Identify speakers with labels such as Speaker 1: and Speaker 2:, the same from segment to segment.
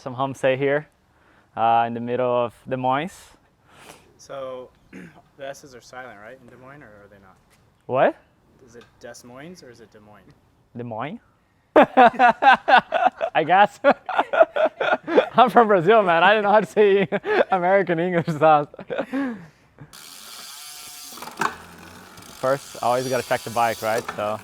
Speaker 1: awesome homestay here in the middle of Des Moines.
Speaker 2: So the S's are silent, right, in Des Moines, or are they not?
Speaker 1: What?
Speaker 2: Is it Des Moines or is it Des Moines?
Speaker 1: Des Moines? I guess. I'm from Brazil, man. I didn't know how to say American English stuff. First, I always got to check the bike, right? So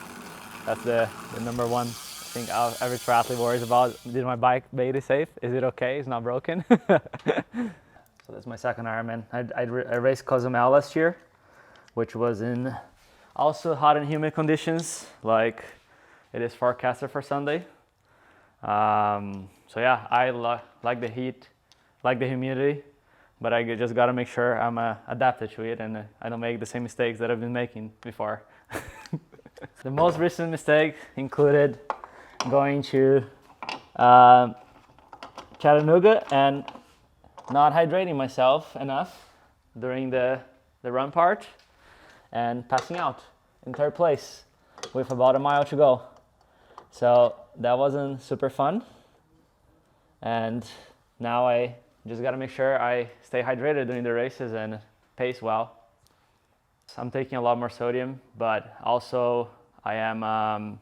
Speaker 1: that's the number one thing every triathlete worries about. Did my bike be safe? Is it okay? It's not broken? So that's my second Ironman. I raced Cozumel last year, which was in also hot and humid conditions, like it is forecasted for Sunday. So yeah, I like the heat, like the humidity, but I just gotta make sure I'm adapted to it and I don't make the same mistakes that I've been making before. The most recent mistake included going to Chattanooga and not hydrating myself enough during the run part and passing out in third place with about a mile to go. So that wasn't super fun, and now I just gotta make sure I stay hydrated during the races and pace well. I'm taking a lot more sodium, but also I am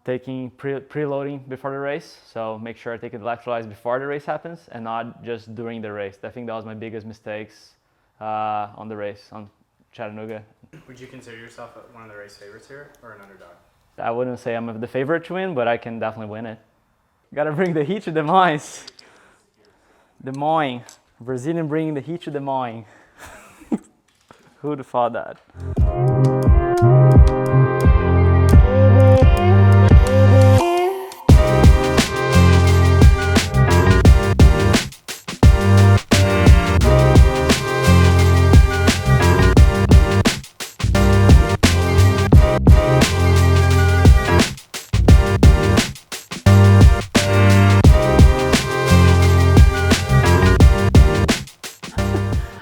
Speaker 1: taking preloading before the race, so make sure I take electrolytes before the race happens and not just during the race. I think that was my biggest mistakes on the race on Chattanooga.
Speaker 2: Would you consider yourself one of the race favorites here or an underdog?
Speaker 1: I wouldn't say I'm the favorite to win, but I can definitely win it. Gotta bring the heat to Des Moines. Des Moines. Brazilian bringing the heat to Des Moines. Who'd have thought that?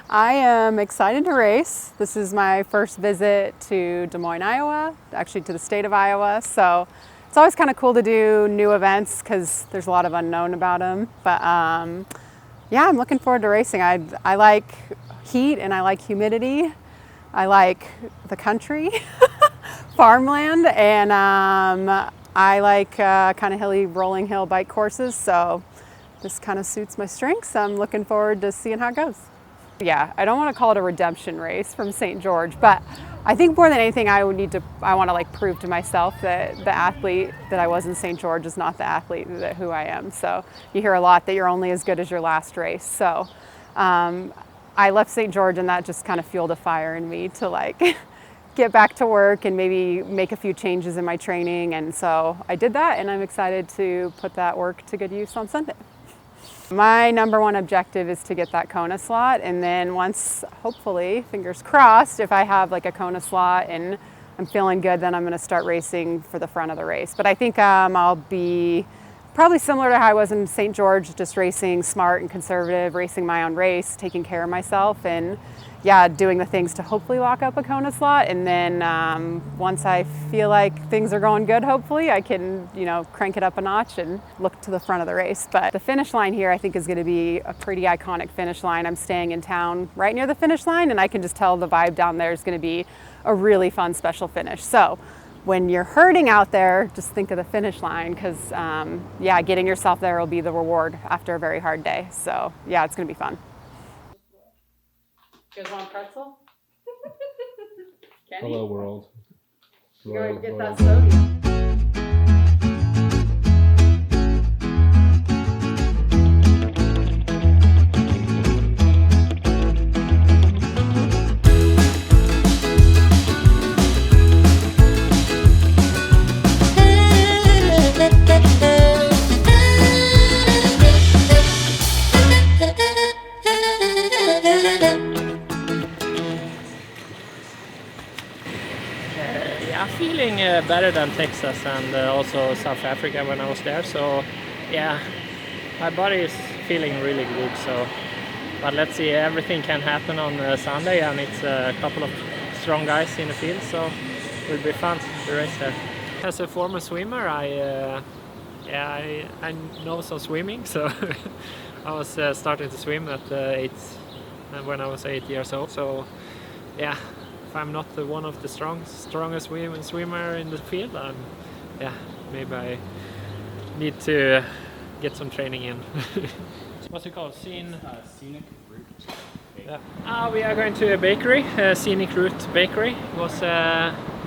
Speaker 3: I am excited to race. This is my first visit to Des Moines, Iowa, actually to the state of Iowa. So it's always kind of cool to do new events because there's a lot of unknown about them. But yeah, I'm looking forward to racing. I like heat and I like humidity. I like the country, farmland, and I like kind of hilly rolling hill bike courses. So this kind of suits my strengths. I'm looking forward to seeing how it goes. Yeah, I don't want to call it a redemption race from St. George, but I think more than anything I want to like prove to myself that the athlete that I was in St. George is not the athlete who I am. So you hear a lot that you're only as good as your last race. So I left St. George and that just kind of fueled a fire in me to like get back to work and maybe make a few changes in my training. And so I did that, and I'm excited to put that work to good use on Sunday. My number one objective is to get that Kona slot, and then once, hopefully, fingers crossed, if I have like a Kona slot and I'm feeling good, then I'm going to start racing for the front of the race. But I think I'll be probably similar to how I was in St. George, just racing smart and conservative, racing my own race, taking care of myself, and yeah, doing the things to hopefully lock up a Kona slot. And then once I feel like things are going good, hopefully I can, crank it up a notch and look to the front of the race. But the finish line here, I think, is going to be a pretty iconic finish line. I'm staying in town right near the finish line, and I can just tell the vibe down there is going to be a really fun special finish. So when you're hurting out there, just think of the finish line, because yeah, getting yourself there will be the reward after a very hard day. So yeah, it's going to be fun. You guys want a pretzel?
Speaker 4: Hello, world.
Speaker 3: Go and get that sodium.
Speaker 5: Feeling better than Texas and also South Africa when I was there. So yeah, my body is feeling really good. So, but let's see, everything can happen on Sunday, and it's a couple of strong guys in the field, so it will be fun to race there. As a former swimmer, yeah, I know some swimming, so I was starting to swim at when I was 8 years old. So yeah, if I'm not one of the strongest swimmer in the field, yeah, maybe I need to get some training in. What's it called?
Speaker 2: Scenic Route.
Speaker 5: Yeah. We are going to a bakery, Scenic Route Bakery. It was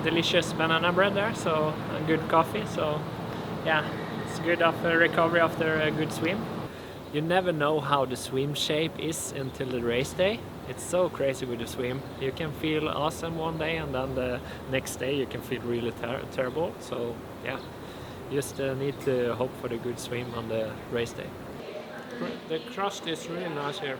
Speaker 5: delicious banana bread there, so and good coffee. So yeah, it's good after recovery after a good swim. You never know how the swim shape is until the race day. It's so crazy with the swim. You can feel awesome one day, and then the next day you can feel really terrible. So yeah, just need to hope for the good swim on the race day. The crust is really nice here.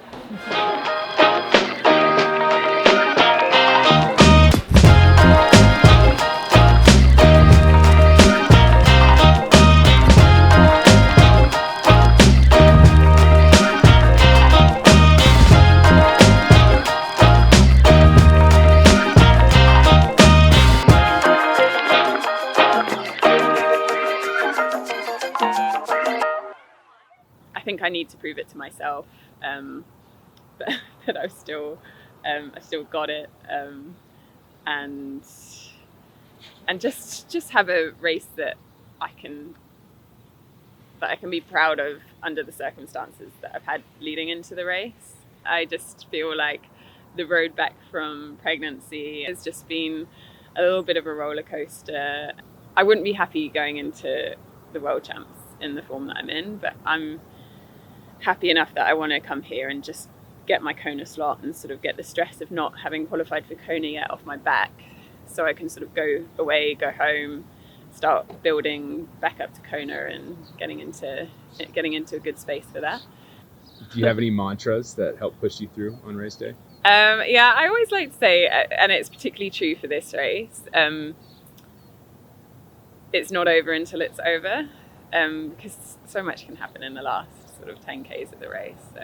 Speaker 4: I think I need to prove it to myself, that I've still got it, and just have a race that I can be proud of under the circumstances that I've had leading into the race. I just feel like the road back from pregnancy has just been a little bit of a roller coaster. I wouldn't be happy going into the World Champs in the form that I'm in, but I'm happy enough that I want to come here and just get my Kona slot and sort of get the stress of not having qualified for Kona yet off my back, so I can sort of go away, go home, start building back up to Kona and getting into a good space for that.
Speaker 6: Do you have any mantras that help push you through on race day?
Speaker 4: Yeah, I always like to say, and it's particularly true for this race, it's not over until it's over, because so much can happen in the last sort of 10Ks of the race. So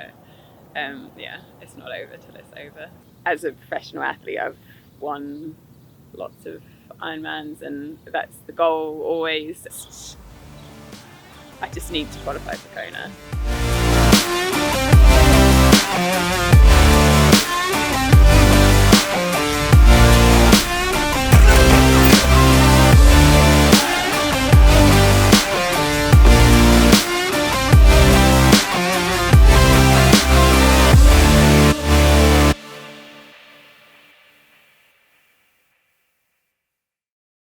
Speaker 4: yeah, it's not over till it's over. As a professional athlete, I've won lots of Ironmans, and that's the goal always. I just need to qualify for Kona.